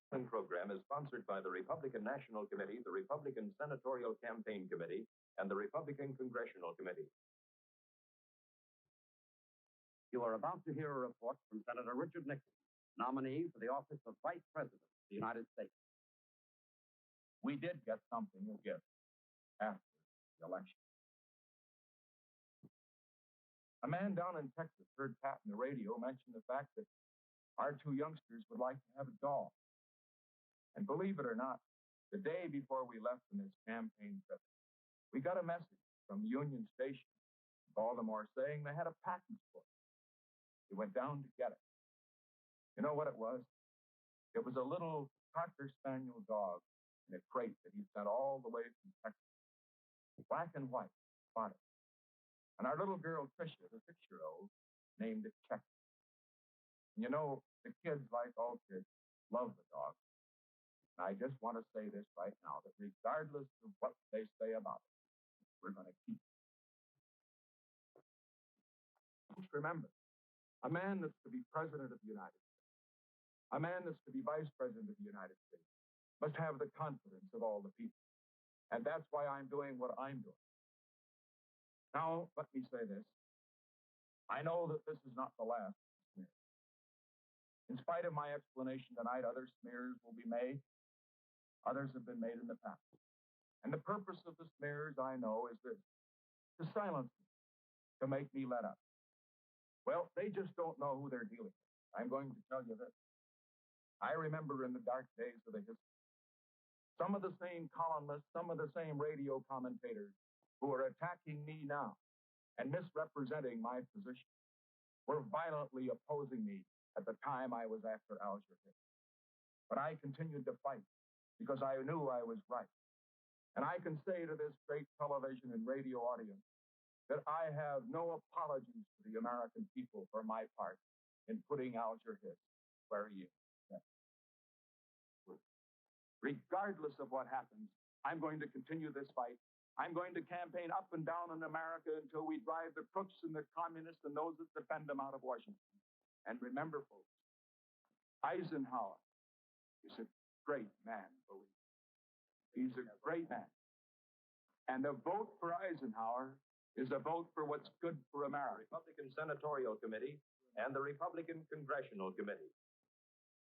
Program is sponsored by the Republican National Committee, the Republican Senatorial Campaign Committee, and the Republican Congressional Committee. You are about to hear a report from Senator Richard Nixon, nominee for the office of Vice President of the United States. We did get something to give after the election. A man down in Texas heard Pat on the radio mention the fact that our two youngsters would like to have a dog. And believe it or not, the day before we left on this campaign trip, we got a message from Union Station in Baltimore saying they had a package for it. We went down to get it. You know what it was? It was a little Cocker Spaniel dog in a crate that he sent all the way from Texas. Black and white, spotted. And our little girl, Tricia, the 6-year-old, named it Check. And you know, the kids, like all kids, love the dog. And I just want to say this right now, that regardless of what they say about it, we're going to keep it. Just remember, a man that's to be president of the United States, a man that's to be vice president of the United States, must have the confidence of all the people. And that's why I'm doing what I'm doing. Now, let me say this. I know that this is not the last smear. In spite of my explanation tonight, other smears will be made. Others have been made in the past. And the purpose of the smears, I know, is this: to silence me, to make me let up. Well, they just don't know who they're dealing with. I'm going to tell you this. I remember in the dark days of the history, some of the same columnists, some of the same radio commentators who are attacking me now and misrepresenting my position were violently opposing me at the time I was after Alger Hiss. But I continued to fight because I knew I was right. And I can say to this great television and radio audience that I have no apologies to the American people for my part in putting Alger Hiss where he is. Regardless of what happens, I'm going to continue this fight. I'm going to campaign up and down in America until we drive the crooks and the communists and those that defend them out of Washington. And remember, folks, Eisenhower is a great man, believe me. He's a great man. And a vote for Eisenhower is a vote for what's good for America. Republican Senatorial Committee and the Republican Congressional Committee.